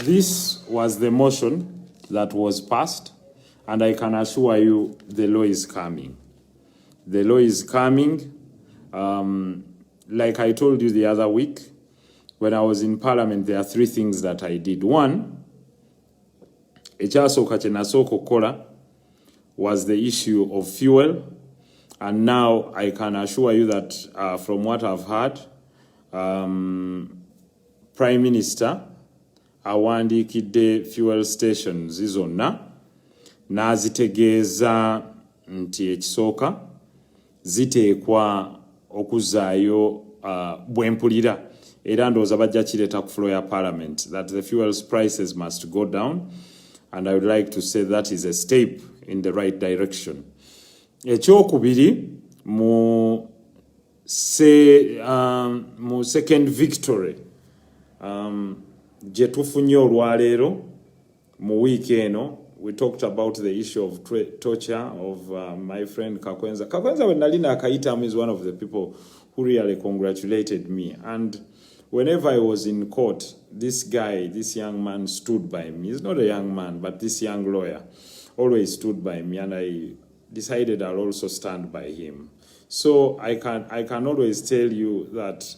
This was the motion that was passed, and I can assure you the law is coming. The law is coming. Like I told you the other week, when I was in Parliament, there are 3 things that I did. One, ekyasooka kye nasooka okukola was the issue of fuel, and now I can assure you that from what I've heard, Prime Minister awandiikidde fuel stations zonna n'azitegeeza nti ekisooka ziteekwa okuzaayo bwempulira era ndowooza bajja kireeta ku floor ya Parliament, that the fuel prices must go down, and I would like to say that is a step in the right direction. Ekyokubiri, mu second victory gye tufunye olwaleero mu wiiki eno, we talked about the issue of torture of my friend Kakwenza. Kakwenza, when Nalina Kaitam, is one of the people who really congratulated me. And whenever I was in court, this guy, this young man stood by me. He's not a young man, but this young lawyer always stood by me, and I decided I'll also stand by him. So I can always tell you that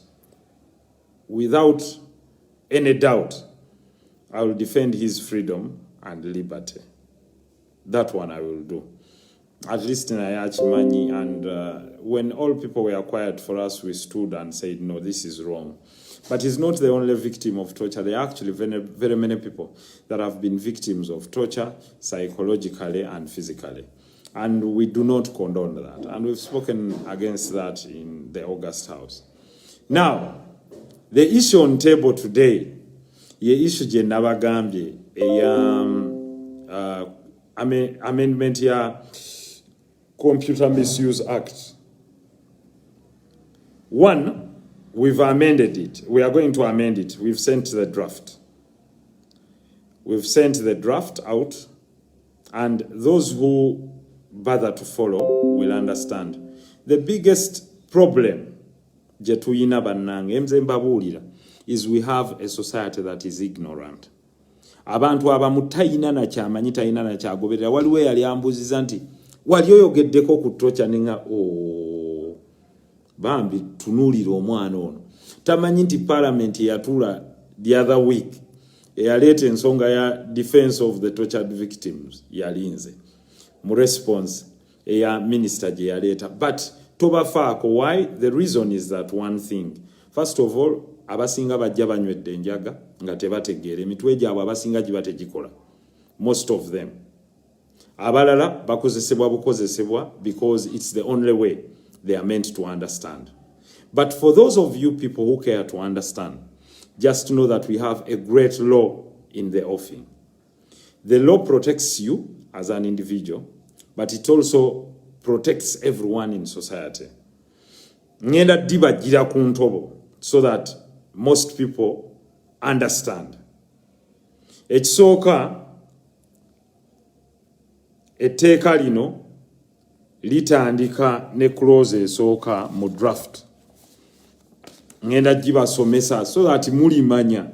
without any doubt, I will defend his freedom and liberty. That one I will do. At least in Ayachimanyi, and when all people were quiet for us, we stood and said, no, this is wrong. But he's not the only victim of torture. There are actually very, very many people that have been victims of torture, psychologically and physically. And we do not condone that. And we've spoken against that in the August House. Now, the issue on table today, ye issue je nabagambye, amendment ya Computer Misuse Act. One, we've amended it. We are going to amend it. We've sent the draft. We've sent the draft out, and those who bother to follow will understand. The biggest problem is we have a society that is ignorant. Abantu abamu tayina na kyamanyi tayina na kyagoberera. Waliwo yali ambuziza nti wali oyogeddeko ku torture ninga bambi tunuulira omwana ono tamanyi nti Parliament yatula the other week eyaleeta ensonga ya defense of the tortured victims yalinze mu response eya minister gye yaleeta, but tobafaako. Why? The reason is that one thing. First of all, abasinga bajja banywedde enjaga nga tebategeera emitwe gyabwe abasinga giba tegikola, most of them. Abalala bakozesebwa bukozesebwa because it's the only way they are meant to understand. But for those of you people who care to understand, just know that we have a great law in the offing. The law protects you as an individual, but it also protects everyone in society. Ngenda dibagira ku ntobo so that most people understand. Ekisooka, etteeka lino litandika ne clause esooka mu draft. Ngenda gibasomesa so that mulimanya.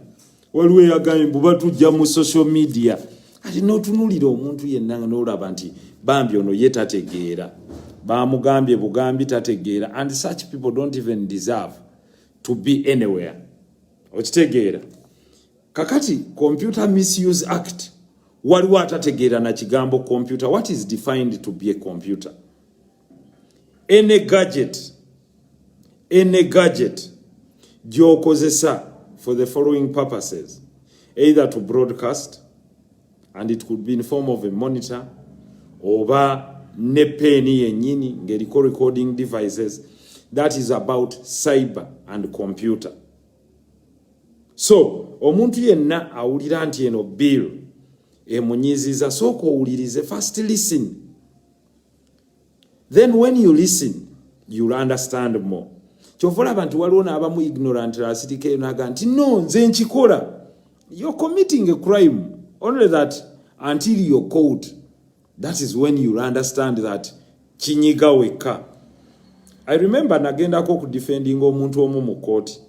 Waliwo yagambye buba tujja mu social media ati n'otunuulira omuntu yenna n'olaba nti bambi ono ye tategeera, bamugambye bugambi tategeera, and such people don't even deserve to be anywhere. Okitegeera? Kakati Computer Misuse Act, waliwo atategeera na kigambo computer. What is defined to be a computer? Any gadget gy'okozesa for the following purposes, either to broadcast, and it could be in form of a monitor, oba ne peni yennyini ng'eriko recording devices. That is about cyber and computer. So omuntu yenna awulira nti eno bill emunyiziza, sooka owulirize, first listen. Then when you listen, you'll understand more. Kyova olaba nti waliwo n'abamu ignorant asirikeyo n'aga nti no nze nkikola. You're committing a crime. Only that until you're caught, that is when you'll understand that kinyiga weka. I remember nagendako ku defending omuntu omu mu court.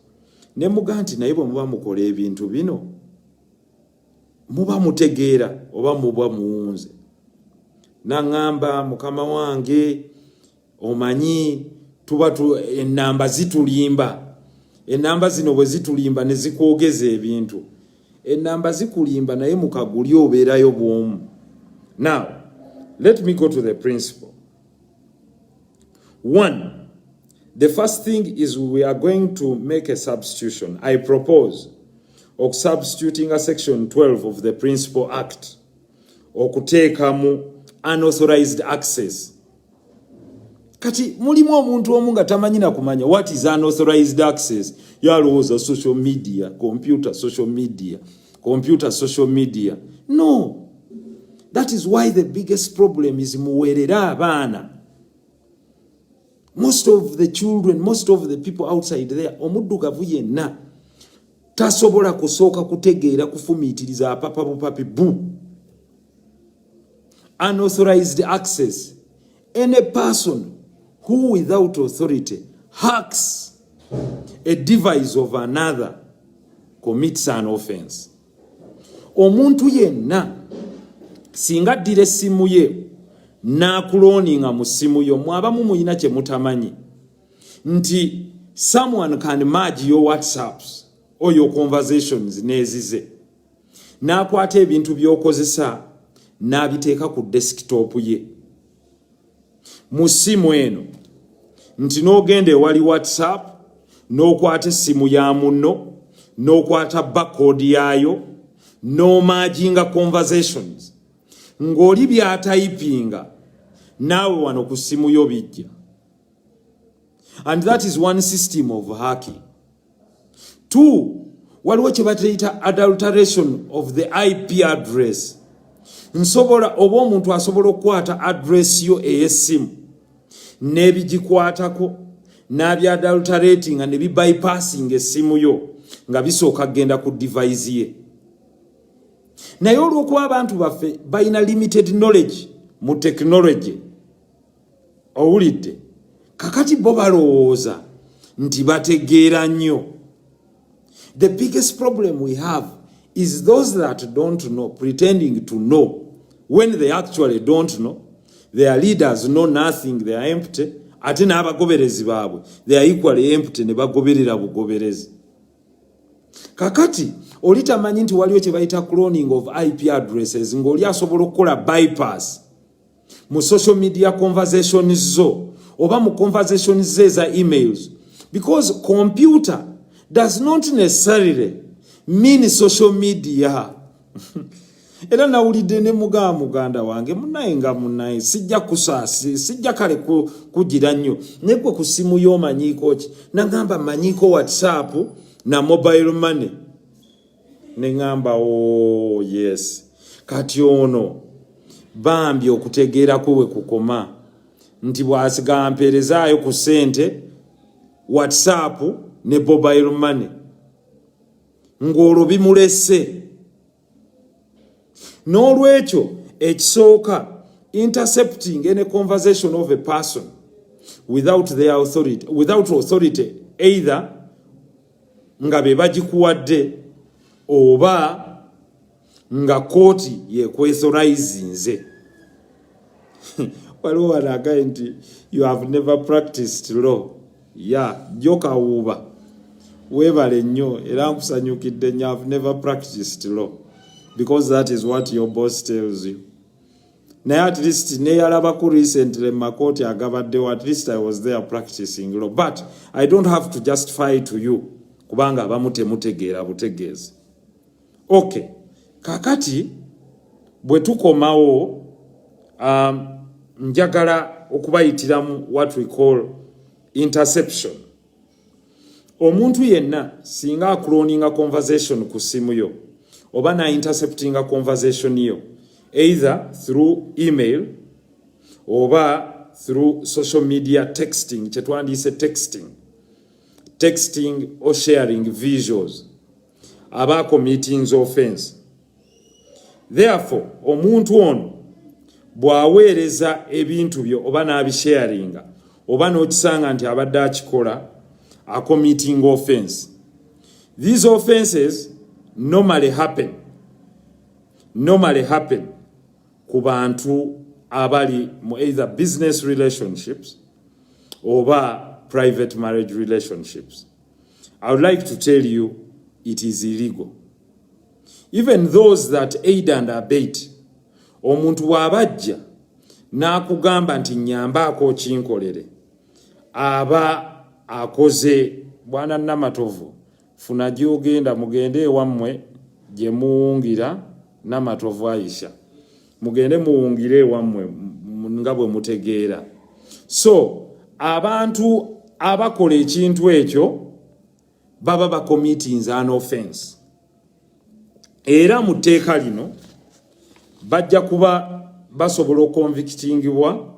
Ne muga nti naye bwe muba mukola ebintu bino muba mutegeera oba muba muwunze. Nangamba mukama wange omanyi tuba enamba zitulimba. Enamba zino bwe zitulimba ne zikwogeza ebintu. Enamba zikulimba naye mukaguli obeerayo bwomu. Now, let me go to the principle. 1. The first thing is we are going to make a substitution. I propose of substituting a section 12 of the Principal Act okuteekamu unauthorized access. Kati mulimu omuntu omu nga tamanyi na kumanya what is unauthorized access. Yalowooza social media, computer social media. No. That is why the biggest problem is muwerera abaana. Most of the children, most of the people outside there, omuddugavu yenna tasobola kusooka kutegeera kufumiitiriza papa bupapi bu. Unauthorized access. Any person who without authority hacks a device of another commits an offense. Omuntu yenna singa ddira essimu ye n'akuloninga mu ssimu yo mwabamu muyina kye mutamanyi nti someone can merge your WhatsApps or your conversations n'ezize n'akwata ebintu by'okozesa n'abiteeka ku desktop ye mu ssimu eno nti n'ogenda ewali WhatsApp n'okwata essimu ya munno n'okwata barcode yayo n'omaginga conversations ng'oli by'atayipinga naawe wano ku ssimu yo bijja. And that is one system of hacking. 2, waliwo kye batayita adulteration of the IP address. Nsobola oba omuntu asobola okukwata address yo ey'essimu n'ebigikwatako n'abyadulterating ne bibypassing essimu yo nga bisooka kgenda ku device ye. Naye olw'okuba abantu baffe balina limited knowledge mu technology, owulidde kakati bo balowooza nti bategeera nnyo. The biggest problem we have is those that don't know pretending to know when they actually don't know. Their leaders know nothing, they are empty. Ate n'abagoberezi baabwe they are equally empty ne bagoberera bugoberezi. Kakati oli tamanyi nti waliwo kye bayita cloning of IP addresses ng'oli asobola okukola bypass mu social media conversations zo oba mu conversations ze za emails, because computer does not necessarily mean social media. Era nawulidde ne muganda wange munaye nga munaye sijja kusaasi sijja kale kugira nnyo naye gwe ku ssimu y'omanyiiko ki nagamba manyiiko WhatsApp na mobile money ne ngamba oh yes kati ono bambi okutegeera kuwe kukoma nti bwasiga mperezaayo ku ssente WhatsApp ne mobile money ng'olwo bimulese. N'olwekyo ekisooka intercepting any conversation of a person without their authority, either nga be bagikuwadde oba nga kooti yekwethorizinze. Waliwo wanagaye nti you have never practiced law. Joka wuba webale nnyo era nkusanyukidde nnyo, have never practiced law because that is what your boss tells you. Naye at least neyalabaku recently makoti agabaddewo, at least I was there practicing law, but I don't have to justify to you kubanga abamu temutegeera butegeezi. Okay, kakati bwe tukomawo njagala okubayitiramu what we call interception. Omuntu yenna singa acloninga conversation ku simu yo oba na intercepting a conversation yo either through email oba through social media texting, chetwandise texting or sharing visuals, abako meetings offense. Therefore omuntu ono bwaweereza ebintu byo oba n'abisharinga oba n'okisanga nti abadde akikola a committing offense. These offenses normally happen normally happen ku bantu abali mu either business relationships or private marriage relationships. I would like to tell you it is illegal. Even those that aid and abet, omuntu wabajja n'akugamba nti nyambaako kinkolere, aba akoze bwana Namatovu, funa gy'ogenda mugende ewammwe gye muwungira Namatovu Aisha. Mugende muwungire ewammwe nga bwe mutegeera. So, abantu abakola ekintu ekyo baba bakommitting an offense. Era mu tteeka lino bajja kuba basobola okonvictingibwa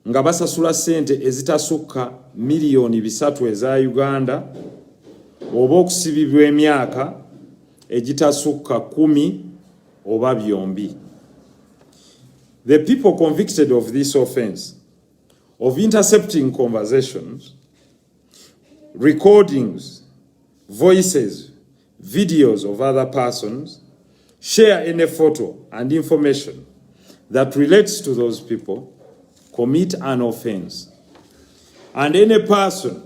nga basasula ssente ezitasukka miliyoni 3 eza Uganda oba okusibibwa emyaka egitasukka 10 oba byombi. The people convicted of this offense of intercepting conversations, recordings, voices, videos of other persons, share any photo and information that relates to those people, commit an offense. And any person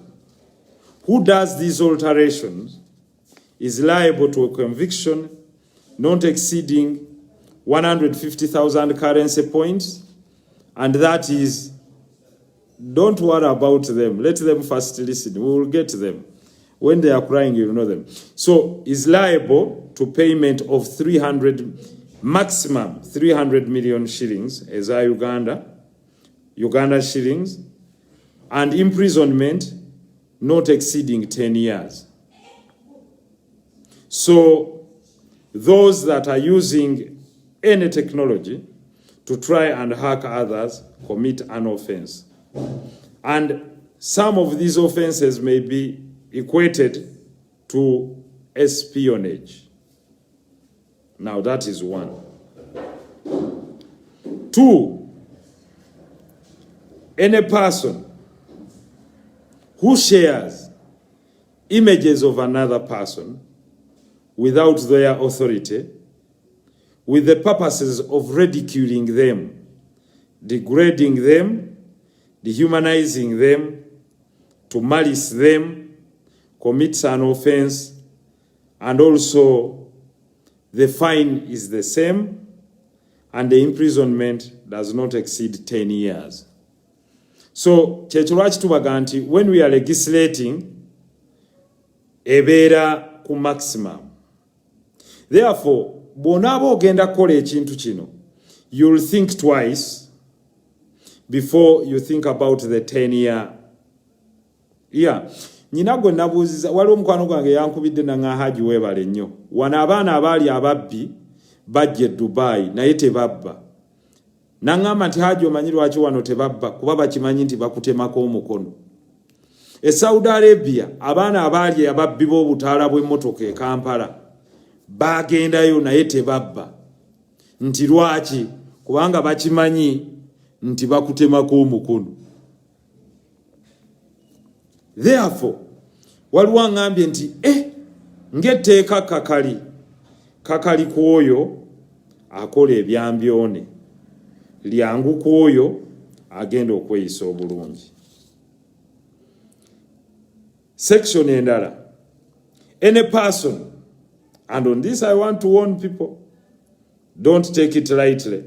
who does these alterations is liable to a conviction not exceeding 150,000 currency points, and that is, don't worry about them. Let them first listen. We will get them. When they are crying, you'll know them. So, is liable to payment of maximum 300 million shillings as Uganda shillings, and imprisonment not exceeding 10 years. So, those that are using any technology to try and hack others commit an offense. And some of these offenses may be equated to espionage. Now that is one. 2, any person who shares images of another person without their authority, with the purposes of ridiculing them, degrading them, dehumanizing them, to malice them, commits an offense, and also the fine is the same, and the imprisonment does not exceed 10 years. So, when we are legislating, ebeera ku maximum. Therefore, bw'onaaba ogenda kukola ekintu kino, you'll think twice before you think about the 10-year. Yeah. Nyina gwe nabuuziza, waliwo mukwano gwange yankubidde nanga Haji weebale nnyo. Wano abaana abaali ababbi bajje Dubai naye tebabba. Nangamba nti Haji omanyi lwaki wano tebabba? Kuba bakimanyi nti bakutemako omukono. E Saudi Arabia abaana abaali ababbi b'obutaala bw'emmotoka e Kampala bagendayo naye tebabba. Nti lwaki? Kubanga bakimanyi nti bakutemako omukono. Therefore, waliwo ngambye nti ng'etteeka kakali ku oyo akola ebyambyone, lyangu ku oyo agenda okweyisa obulungi. Section endala. Any person, and on this I want to warn people, don't take it lightly.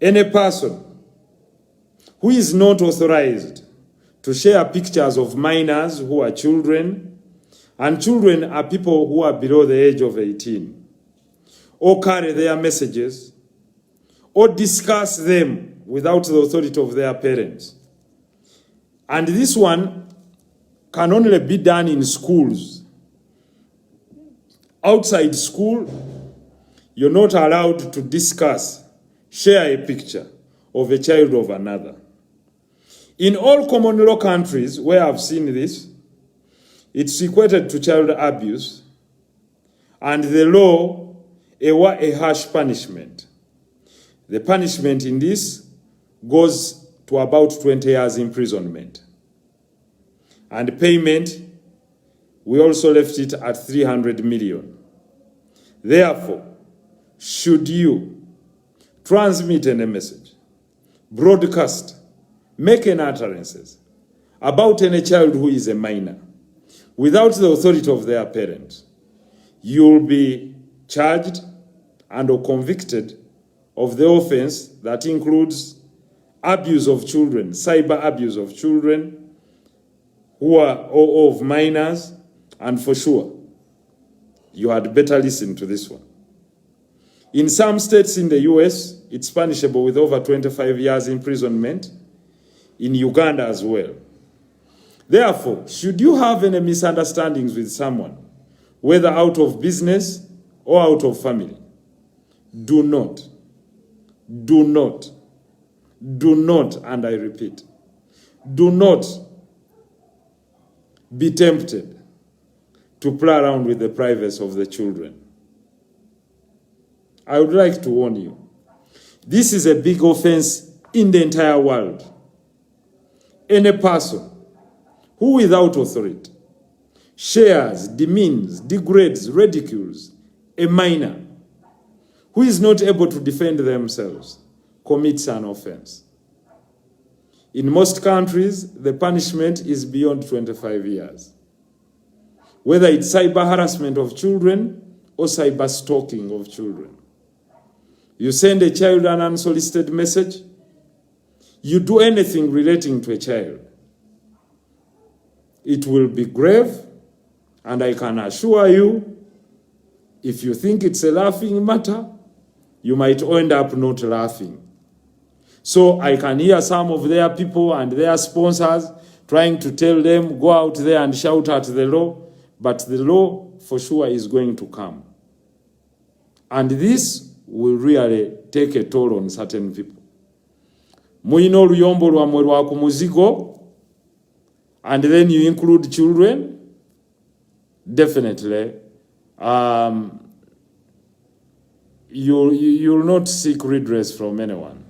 Any person who is not authorized to share pictures of minors who are children, and children are people who are below the age of 18, or carry their messages, or discuss them without the authority of their parents. And this one can only be done in schools. Outside school, you're not allowed to discuss, share a picture of a child of another. In all common law countries where I've seen this, it's equated to child abuse, and the law a harsh punishment. The punishment in this goes to about 20 years imprisonment. And payment, we also left it at 300 million. Therefore, should you transmit any message, broadcast, make any utterances about any child who is a minor without the authority of their parent, you'll be charged and or convicted of the offense that includes abuse of children, cyber abuse of children who are or of minors, and for sure, you had better listen to this one. In some states in the US, it's punishable with over 25 years imprisonment, in Uganda as well. Therefore, should you have any misunderstandings with someone, whether out of business or out of family, do not, and I repeat, do not be tempted to play around with the privacy of the children. I would like to warn you, this is a big offense in the entire world. Any person who without authority shares, demeans, degrades, ridicules a minor who is not able to defend themselves commits an offense. In most countries, the punishment is beyond 25 years. Whether it's cyber harassment of children or cyber stalking of children. You send a child an unsolicited message, you do anything relating to a child, it will be grave, and I can assure you, if you think it's a laughing matter, you might end up not laughing. So I can hear some of their people and their sponsors trying to tell them, go out there and shout at the law, but the law for sure is going to come. And this will really take a toll on certain people. Muino luyombo lwamwe lwa ku muzigo, and then you include children, definitely you'll not seek redress from anyone.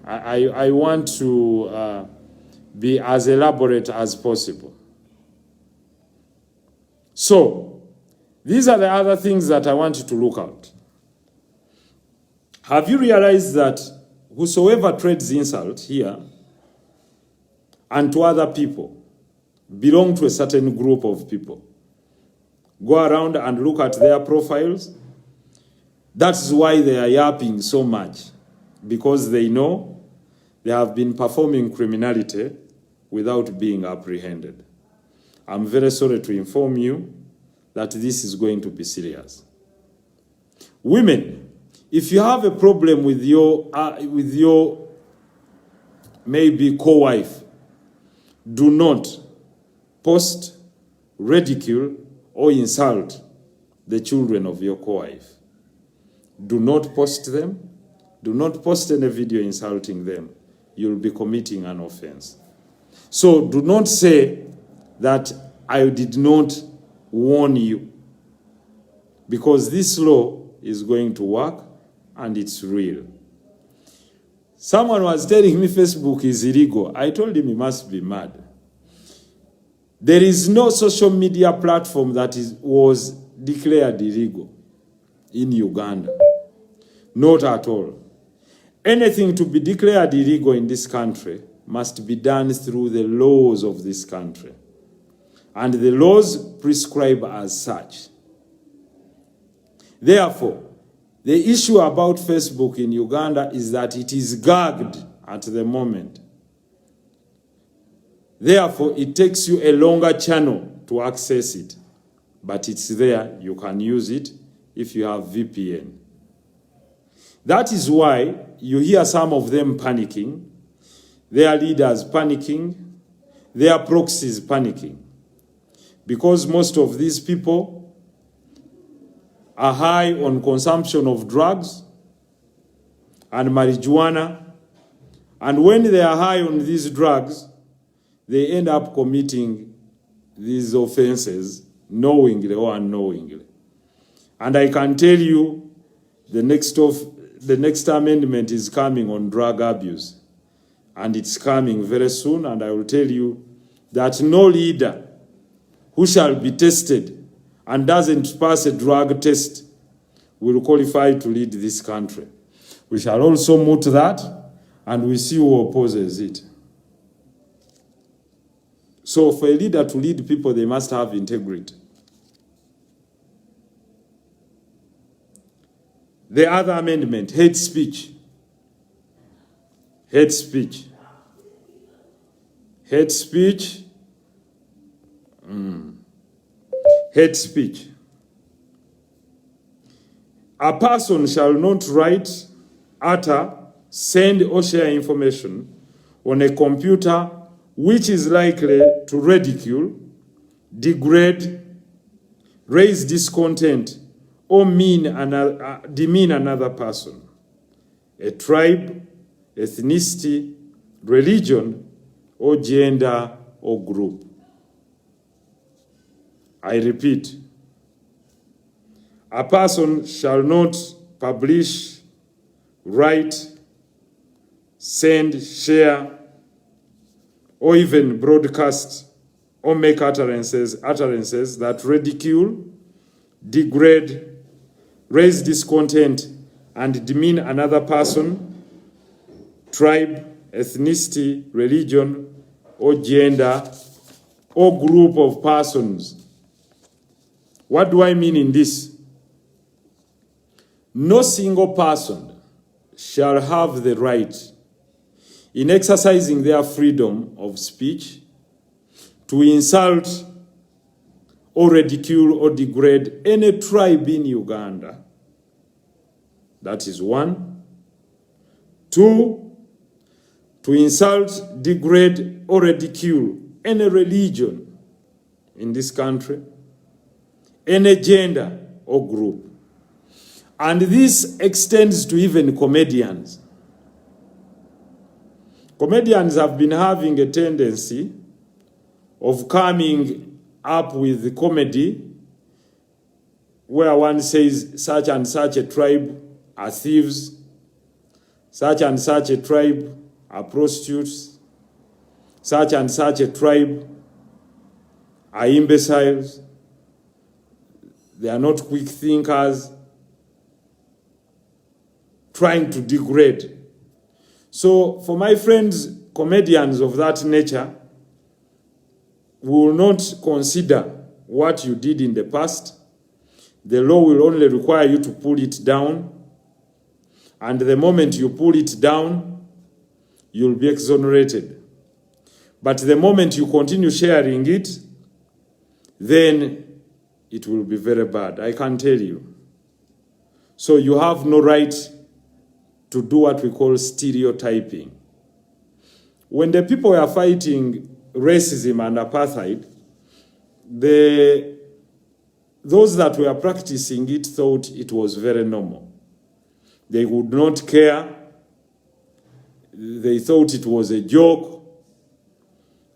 I want to be as elaborate as possible. So, these are the other things that I want you to look at. Have you realized that whosoever trades insult here and to other people belong to a certain group of people? Go around and look at their profiles. That's why they are yapping so much, because they know they have been performing criminality without being apprehended. I'm very sorry to inform you that this is going to be serious. Women, if you have a problem with your maybe co-wife, do not post, ridicule, or insult the children of your co-wife. Do not post them. Do not post any video insulting them. You'll be committing an offense. So do not say that I did not warn you, because this law is going to work and it's real. Someone was telling me Facebook is illegal. I told him he must be mad. There is no social media platform that was declared illegal in Uganda. Not at all. Anything to be declared illegal in this country must be done through the laws of this country. And the laws prescribe as such. Therefore, the issue about Facebook in Uganda is that it is gagged at the moment. Therefore, it takes you a longer channel to access it. But it's there, you can use it if you have VPN. That is why you hear some of them panicking, their leaders panicking, their proxies panicking. Because most of these people are high on consumption of drugs and marijuana. And when they are high on these drugs, they end up committing these offenses knowingly or unknowingly. And I can tell you the next amendment is coming on drug abuse. And it's coming very soon, and I will tell you that no leader who shall be tested and doesn't pass a drug test will qualify to lead this country. We shall also moot that, and we see who opposes it. So for a leader to lead people, they must have integrity. The other amendment, hate speech. Hate speech. Hate speech. Hate speech. A person shall not write, utter, send or share information on a computer which is likely to ridicule, degrade, raise discontent, or demean another person, a tribe, ethnicity, religion, or gender or group. I repeat, a person shall not publish, write, send, share, or even broadcast or make utterances that ridicule, degrade, raise discontent, and demean another person, tribe, ethnicity, religion, or gender, or group of persons. What do I mean in this? No single person shall have the right, in exercising their freedom of speech, to insult or ridicule or degrade any tribe in Uganda. That is one. Two, to insult, degrade, or ridicule any religion in this country, any gender or group. And this extends to even comedians. Comedians have been having a tendency of coming up with the comedy where one says such and such a tribe are thieves, such and such a tribe are prostitutes, such and such a tribe are imbeciles, they are not quick thinkers, trying to degrade. So for my friends, comedians of that nature, we will not consider what you did in the past. The law will only require you to pull it down. And the moment you pull it down, you'll be exonerated. But the moment you continue sharing it, then it will be very bad, I can tell you. So you have no right to do what we call stereotyping. When the people were fighting racism and apartheid, those that were practicing it thought it was very normal. They would not care. They thought it was a joke.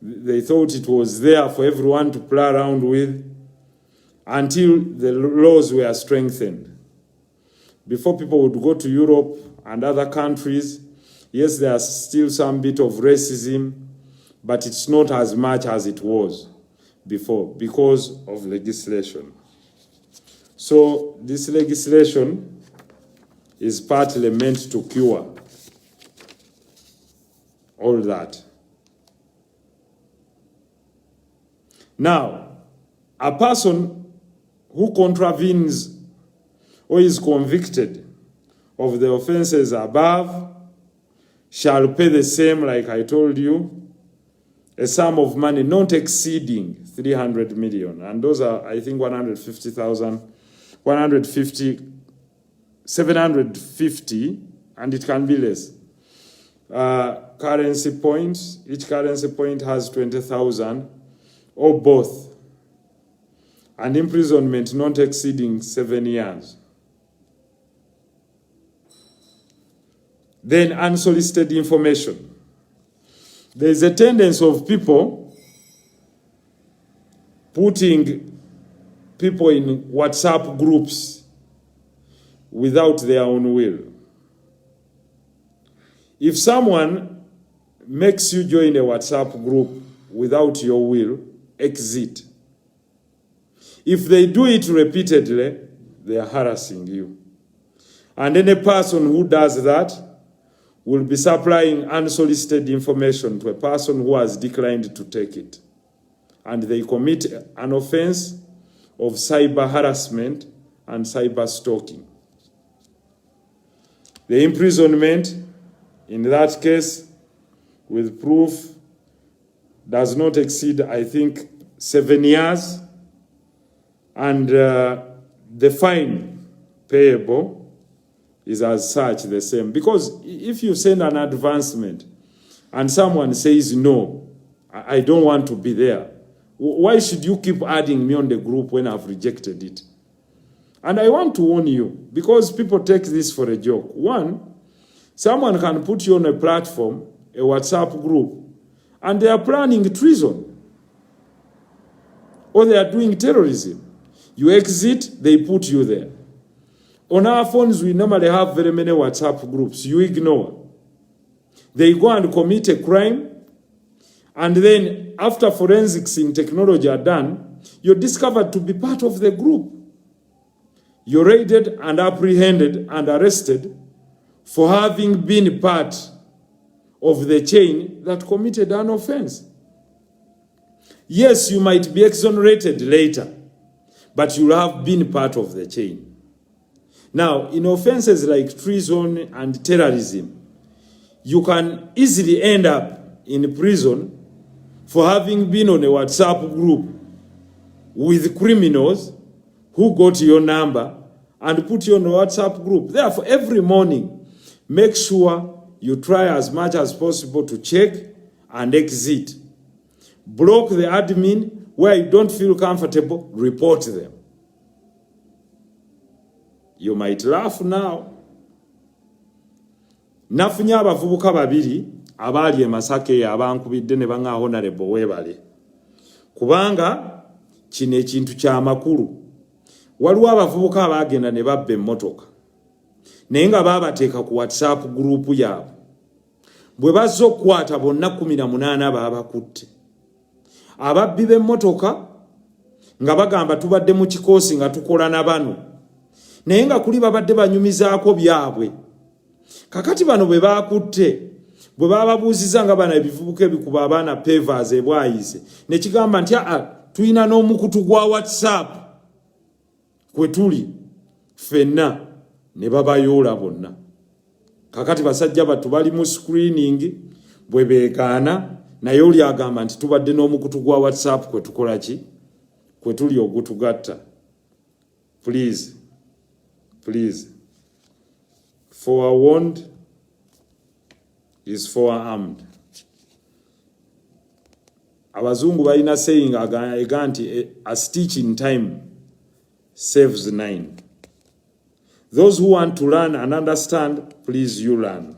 They thought it was there for everyone to play around with until the laws were strengthened. Before people would go to Europe and other countries, yes, there's still some bit of racism, but it's not as much as it was before because of legislation. So this legislation is partly meant to cure all that. Now, a person who contravenes or is convicted of the offenses above shall pay the same, like I told you, a sum of money not exceeding 300 million. And those are, I think, 750, and it can be less. Currency points, each currency point has 20,000 or both. And imprisonment not exceeding 7 years. Then unsolicited information. There is a tendency of people putting people in WhatsApp groups without their own will. If someone makes you join a WhatsApp group without your will, exit. If they do it repeatedly, they are harassing you. And any person who does that will be supplying unsolicited information to a person who has declined to take it. And they commit an offense of cyber harassment and cyber stalking. The imprisonment in that case with proof does not exceed, I think, 7 years, and the fine payable is as such the same. Because if you send an advancement and someone says, no, I don't want to be there, why should you keep adding me on the group when I've rejected it? And I want to warn you, because people take this for a joke. One, someone can put you on a platform, a WhatsApp group, and they are planning treason, or they are doing terrorism. You exit, they put you there. On our phones, we normally have very many WhatsApp groups. You ignore. They go and commit a crime, and then after forensics in technology are done, you're discovered to be part of the group. You're raided and apprehended and arrested for having been part of the chain that committed an offense. Yes, you might be exonerated later, but you'll have been part of the chain. Now, in offenses like treason and terrorism, you can easily end up in prison for having been on a WhatsApp group with criminals who got your number and put you on a WhatsApp group. Therefore, every morning, make sure you try as much as possible to check and exit. Block the admin. Where you don't feel comfortable, report them. You might laugh now. Nafunye abavubuka babiri abali e Masaka abankubidde ne banga honorable webale. Kubanga kino ekintu kya makulu. Waliwo abavubuka abagenda ne babba emmotoka. Naye nga baabateeka ku WhatsApp group yaabwe. Bwe bazza okukwata bonna 18 baabakutte. Ababbi b'emmotoka nga bagamba tubadde mu kikoosi nga tukola na bano. Naye nga kuli babadde banyumizaako byabwe. Kakati bano bwe baakutte, bwe bababuuziza nga bana ebivubuka ebikuba abaana pavers ebwayise, ne kigamba nti tulina n'omukutu gwa WhatsApp kwe tuli ffenna, ne babayoola bonna. Kakati basajja batu bali mu screening, bwe beekaana, naye oli agamba nti tubadde n'omukutu gwa WhatsApp kwe tukola ki? Kwe tuli ogutugatta. Please. Forewarned is forearmed. Abazungu balina saying ega nti a stitch in time saves 9. Those who want to learn and understand, please you learn.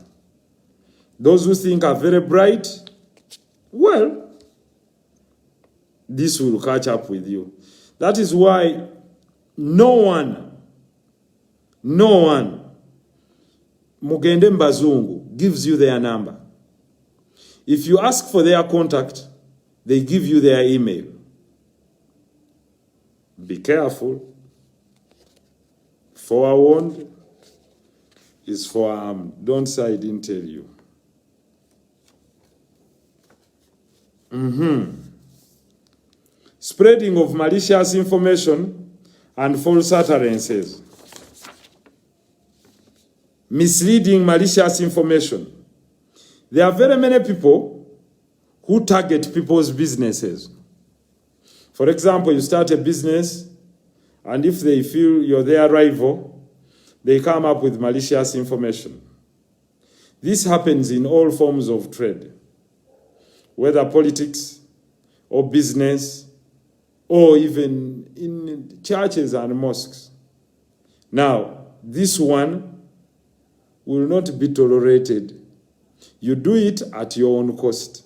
Those who think are very bright, well, this will catch up with you. That is why no one, Mugende Mbazungu, gives you their number. If you ask for their contact, they give you their email. Be careful. Forewarned is forearmed. Don't say I didn't tell you. Spreading of malicious information and false utterances. Misleading malicious information. There are very many people who target people's businesses. For example, you start a business, and if they feel you're their rival, they come up with malicious information. This happens in all forms of trade, whether politics or business, or even in churches and mosques. Now, this one will not be tolerated. You do it at your own cost.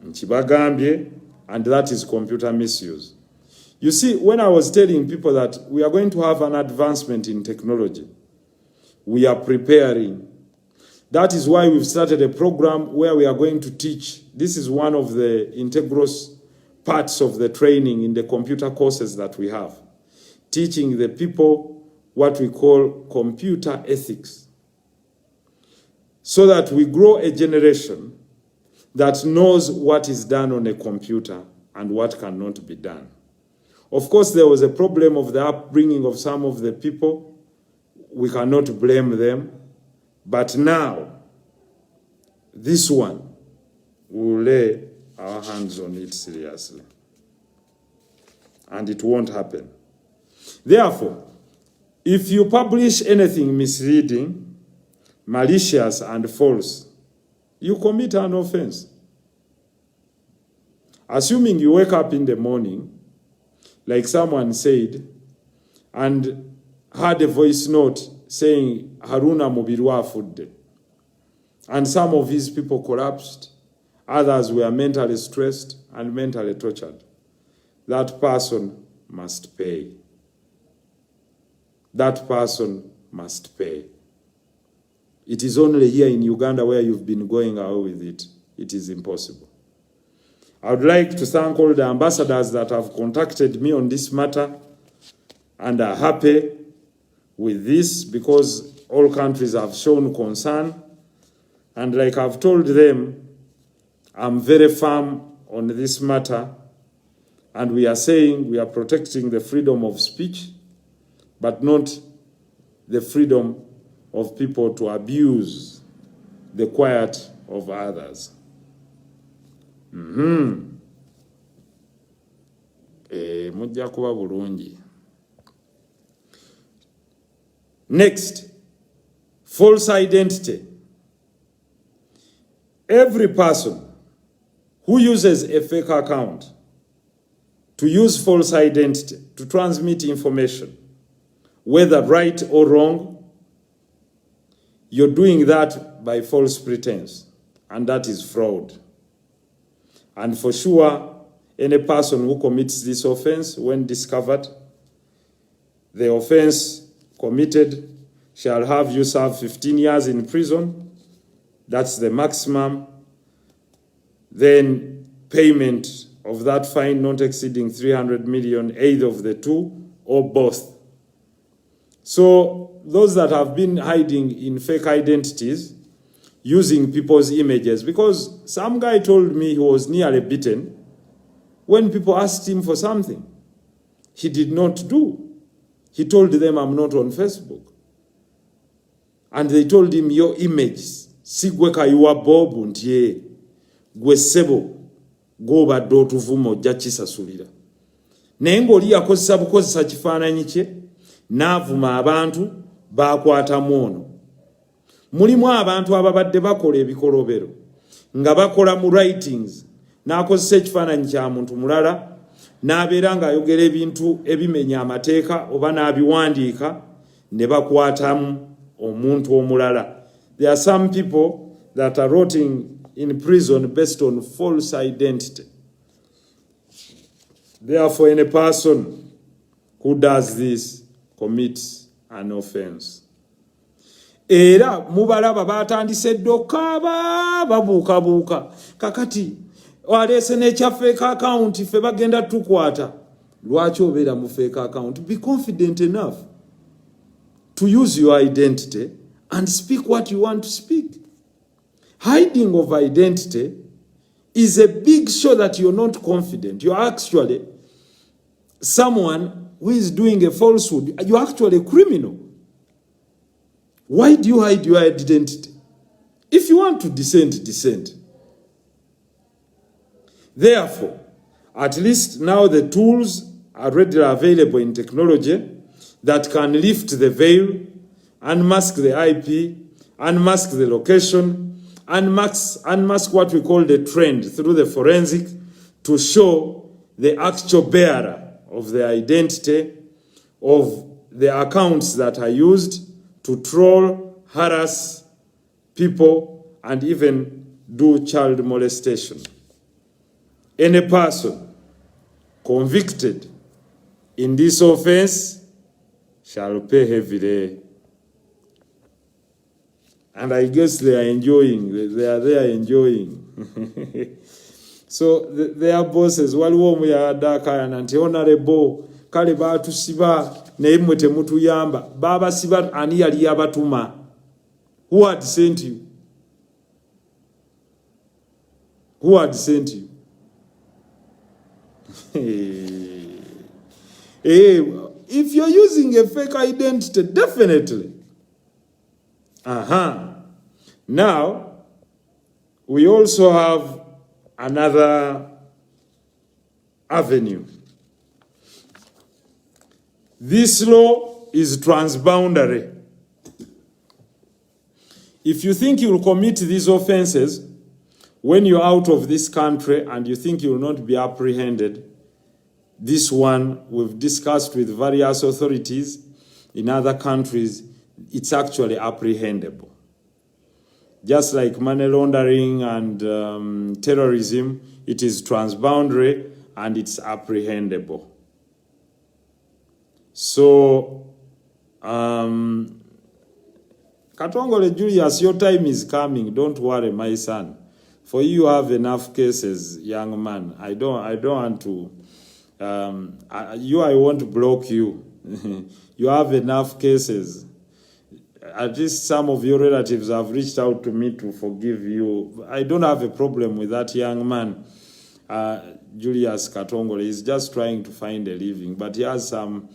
Nchibagambye, and that is computer misuse. You see, when I was telling people that we are going to have an advancement in technology, we are preparing. That is why we've started a program where we are going to teach. This is one of the integral parts of the training in the computer courses that we have. Teaching the people what we call computer ethics, so that we grow a generation that knows what is done on a computer and what cannot be done. Of course, there was a problem of the upbringing of some of the people. We cannot blame them. But now, this one, we will lay our hands on it seriously. And it won't happen. Therefore, if you publish anything misleading, malicious, and false, you commit an offense. Assuming you wake up in the morning, like someone said, and had a voice note saying, Haruna Mubirwa Fudde, and some of his people collapsed, others were mentally stressed and mentally tortured, that person must pay. That person must pay. It is only here in Uganda where you've been going away with it. It is impossible. I would like to thank all the ambassadors that have contacted me on this matter and are happy with this because all countries have shown concern. And like I've told them, I'm very firm on this matter. And we are saying we are protecting the freedom of speech, but not the freedom of people to abuse the quiet of others. Mujja kuba bulungi. Next, false identity. Every person who uses a fake account to use false identity to transmit information, whether right or wrong, you're doing that by false pretense, and that is fraud. And for sure, any person who commits this offense, when discovered, the offense committed shall have you serve 15 years in prison. That's the maximum. Then payment of that fine not exceeding 300 million, either of the two or both. So those that have been hiding in fake identities, using people's images, because some guy told me he was nearly beaten when people asked him for something he did not do. He told them, I'm not on Facebook. And they told him, your image, sigweka yuwa bobu ntiye, gwe sebo, goba dotu vumo jachisa sulira. Nengo liya kozesa bukozesa kifaananyi kye, n'avuma abantu bakwata mwono. Mulimu abantu ababadde bakola ebikolobero nga bakola mu writings n'akozesa ekifaananyi kya muntu mulala n'abeera ng'ayogera ebintu ebimenya amateeka oba n'abiwandiika ne bakwatamu omuntu omulala. There are some people that are rotting in prison based on false identity. Therefore, any person who does this commits an offense. Era mubalaba batandise dokaba babuuka kakati walese n'ekya fake account fe bagenda tukwata. Lwaki obeera mu fake account? Be confident enough to use your identity and speak what you want to speak. Hiding of identity is a big show that you're not confident. You're actually someone who is doing a falsehood. You're actually a criminal. Why do you hide your identity? If you want to dissent, dissent. Therefore, at least now the tools are readily available in technology that can lift the veil, unmask the IP, unmask the location, unmask what we call the trend through the forensic to show the actual bearer of the identity of the accounts that are used to troll, harass people, and even do child molestation. Any person convicted in this offense shall pay heavily. And I guess they are enjoying. They are there enjoying. So their bosses, waliwo mu ya daka nanti honorable kale batusiba naye mmwe temutuyamba. Baba siba ani yali yabatuma? Who had sent you? Who had sent you? If you're using a fake identity, definitely. Now, we also have another avenue. This law is transboundary. If you think you will commit these offenses when you're out of this country and you think you will not be apprehended, this one we've discussed with various authorities in other countries, it's actually apprehendable. Just like money laundering and terrorism, it is transboundary and it's apprehendable. So, Katongole Julius, your time is coming. Don't worry, my son. For you have enough cases, young man. I don't want to. I won't block you. You have enough cases. At least some of your relatives have reached out to me to forgive you. I don't have a problem with that young man. Julius Katongole is just trying to find a living, but he has some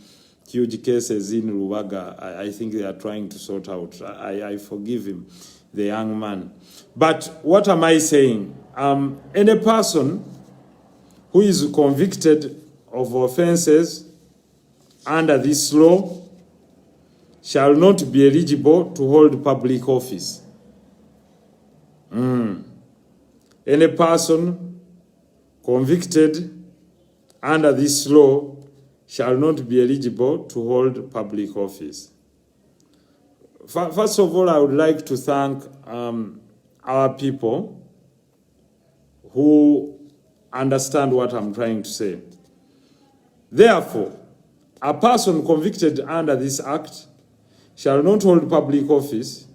huge cases in Ruwaga. I think they are trying to sort out. I forgive him, the young man. But what am I saying? Any person who is convicted of offenses under this law shall not be eligible to hold public office. Any person convicted under this law shall not be eligible to hold public office. First of all, I would like to thank our people who understand what I'm trying to say. Therefore, a person convicted under this act shall not hold public office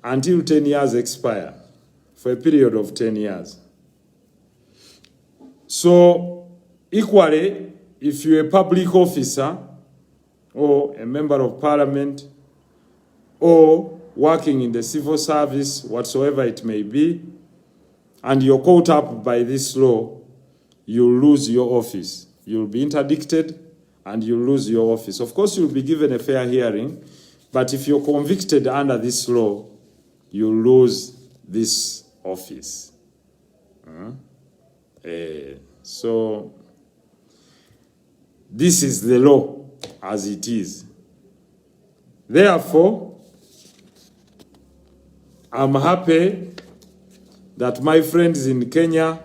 until 10 years expire, for a period of 10 years. So, equally, if you're a public officer or a member of parliament or working in the civil service, whatsoever it may be, and you're caught up by this law, you'll lose your office. You'll be interdicted and you'll lose your office. Of course, you'll be given a fair hearing, but if you're convicted under this law, you'll lose this office. So, this is the law as it is. Therefore, I'm happy that my friends in Kenya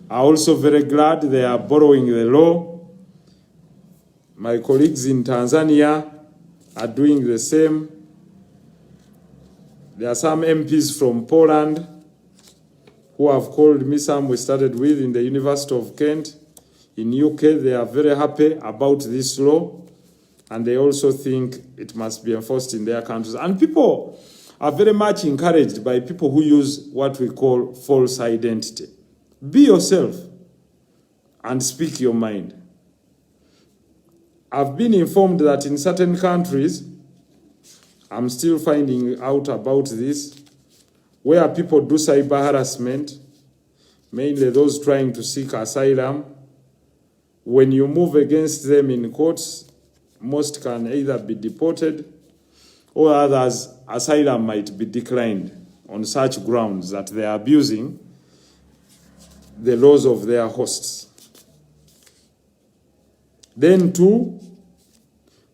are also very glad they are borrowing the law. My colleagues in Tanzania are doing the same. There are some MPs from Poland who have called me, some we started with in the University of Kent. In UK, they are very happy about this law, and they also think it must be enforced in their countries. And people are very much encouraged by people who use what we call false identity. Be yourself and speak your mind. I've been informed that in certain countries, I'm still finding out about this, where people do cyber harassment, mainly those trying to seek asylum. When you move against them in courts, most can either be deported or others, asylum might be declined on such grounds that they are abusing the laws of their hosts. Then two,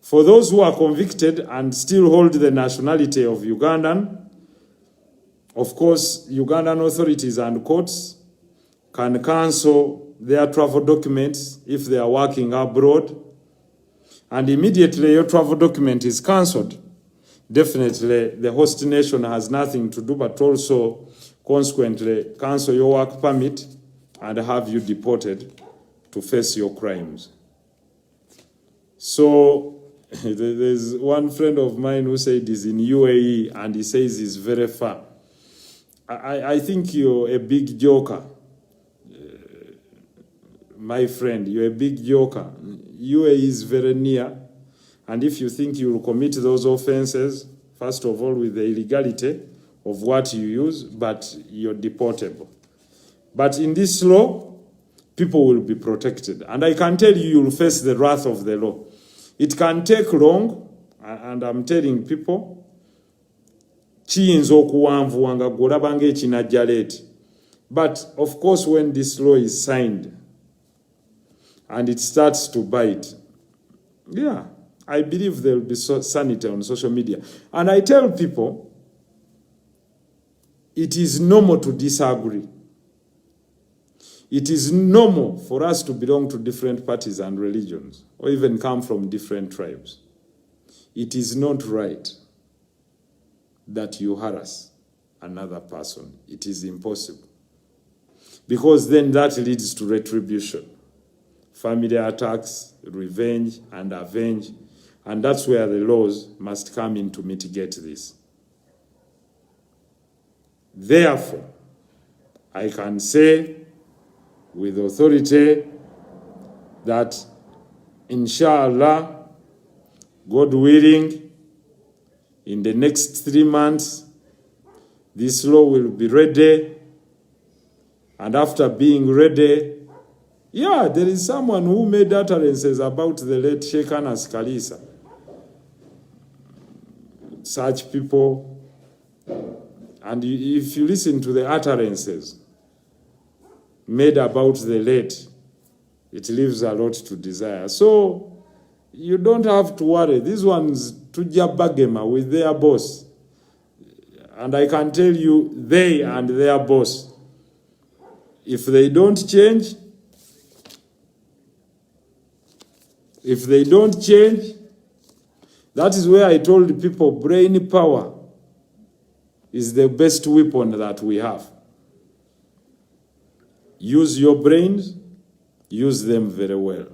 for those who are convicted and still hold the nationality of Ugandan, of course, Ugandan authorities and courts can cancel their travel documents if they are working abroad, and immediately your travel document is cancelled. Definitely, the host nation has nothing to do but also consequently cancel your work permit and have you deported to face your crimes. So there's one friend of mine who said he's in UAE and he says he's very far. I think you're a big joker. My friend, you're a big joker. UAE is very near. And if you think you will commit those offenses, first of all, with the illegality of what you use, but you're deportable. But in this law, people will be protected. And I can tell you, you'll face the wrath of the law. It can take long, and I'm telling people, but of course, when this law is signed and it starts to bite, yeah, I believe there will be sanity on social media. And I tell people, it is normal to disagree. It is normal for us to belong to different parties and religions, or even come from different tribes. It is not right that you harass another person. It is impossible. Because then that leads to retribution, family attacks, revenge, and avenge. And that's where the laws must come in to mitigate this. Therefore, I can say with authority that, inshallah, God willing, in the next 3 months, this law will be ready. And after being ready, yeah, there is someone who made utterances about the late Sheikh Anas Kalisa. Such people, and if you listen to the utterances made about the late, it leaves a lot to desire. So you don't have to worry. These ones tuja bagema with their boss. And I can tell you, they and their boss, if they don't change, that is where I told people brain power is the best weapon that we have. Use your brains, use them very well.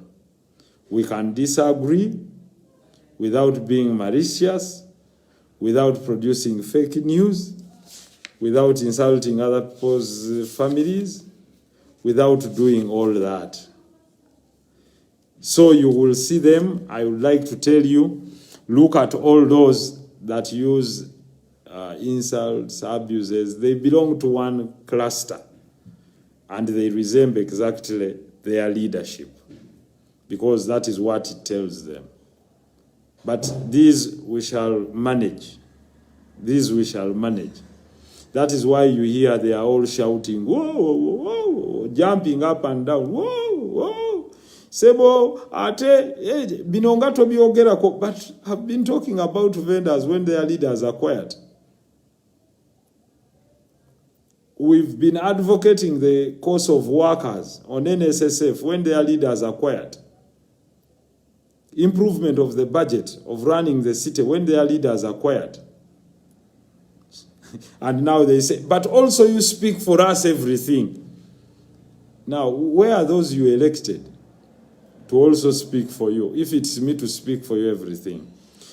We can disagree without being malicious, without producing fake news, without insulting other people's families, without doing all that. So you will see them. I would like to tell you, look at all those that use insults, abuses. They belong to one cluster, and they resemble exactly their leadership, because that is what it tells them. But these we shall manage. These we shall manage. That is why you hear they are all shouting, whoa, whoa, whoa, jumping up and down, whoa, whoa. Sebo, ate, binongato biogerako, but have been talking about vendors when their leaders are quiet. We've been advocating the cause of workers on NSSF when their leaders are quiet. Improvement of the budget of running the city when their leaders are quiet. And now they say, but also you speak for us everything. Now, where are those you elected to also speak for you, if it's me to speak for you everything?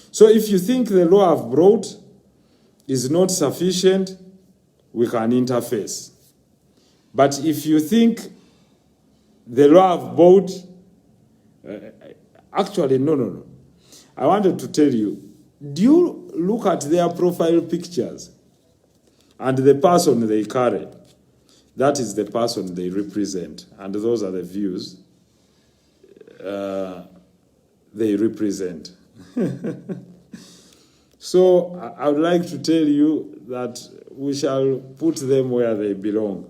So if you think the law I've brought is not sufficient, we can interface. But if you think the law I've brought, actually, no. I wanted to tell you, do you look at their profile pictures and the person they carry? That is the person they represent, and those are the views they represent. So I would like to tell you that we shall put them where they belong.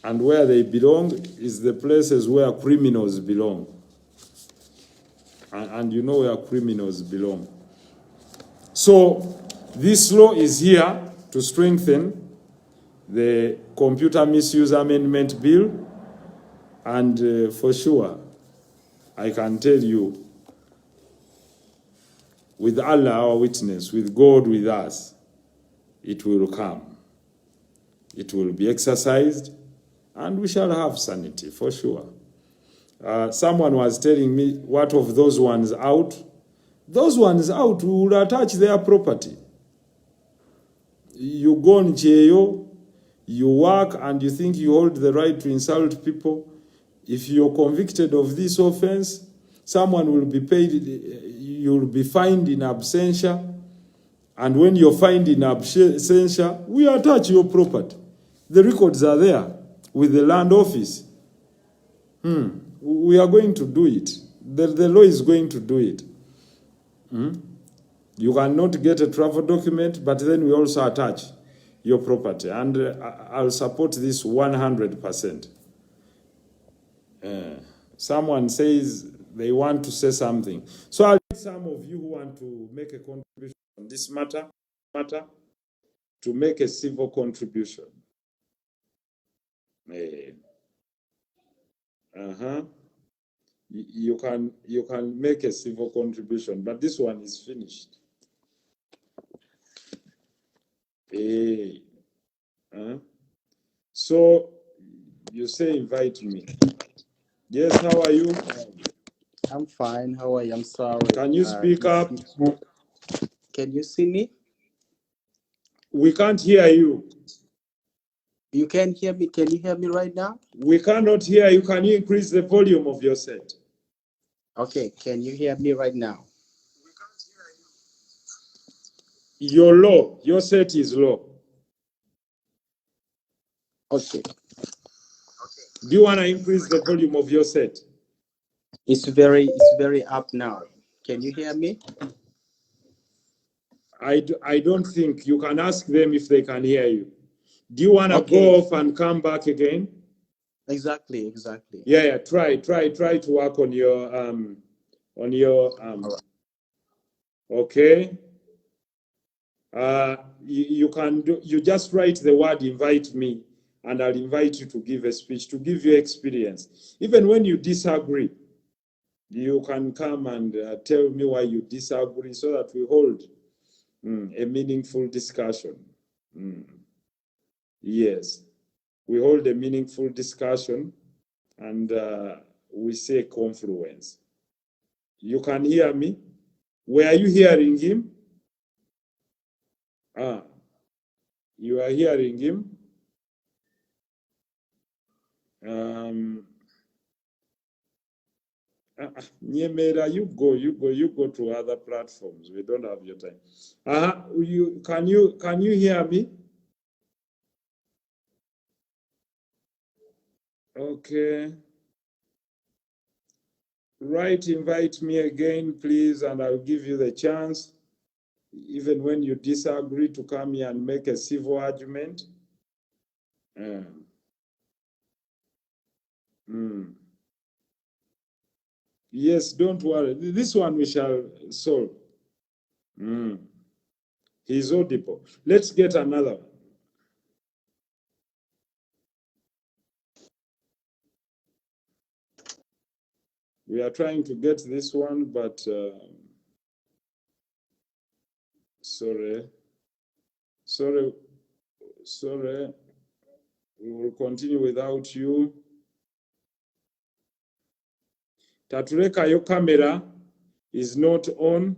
And where they belong is the places where criminals belong. And you know where criminals belong. So this law is here to strengthen the Computer Misuse Amendment Bill. And for sure, I can tell you, with Allah our witness, with God with us, it will come. It will be exercised, and we shall have sanity, for sure. Someone was telling me, what of those ones out? Those ones out will attach their property. You go on jail, you work, and you think you hold the right to insult people. If you're convicted of this offense, someone will be paid, you'll be fined in absentia, and when you're fined in absentia, we attach your property. The records are there with the land office. We are going to do it. The law is going to do it. You cannot get a travel document, but then we also attach your property. And I'll support this 100%. Someone says they want to say something. So I'll need some of you who want to make a contribution on this matter to make a civil contribution. You can make a civil contribution, but this one is finished. So you say invite me. Yes, how are you? I'm fine. How are you? I'm sorry. Can you speak up? Can you see me? We can't hear you. You can hear me? Can you hear me right now? We cannot hear you. Can you increase the volume of your set? Okay, can you hear me right now? We can't hear you. You're low. Your set is low. Okay. Do you want to increase the volume of your set? It's very up now. Can you hear me? I don't think. You can ask them if they can hear you. Do you want to go off and come back again? Exactly. Yeah. Try to work on your okay. You can do. You just write the word invite me, and I'll invite you to give a speech to give you experience. Even when you disagree, you can come and tell me why you disagree, so that we hold a meaningful discussion. Yes, we hold a meaningful discussion, and we say confluence. You can hear me? Were you hearing him? You are hearing him? Nyemera, you go to other platforms. We don't have your time. Can you hear me? Okay. Right, invite me again, please, and I'll give you the chance, even when you disagree, to come here and make a civil argument. Yes, don't worry. This one we shall solve. He's audible. Let's get another one. We are trying to get this one, but sorry. We will continue without you. Tatureka, your camera is not on.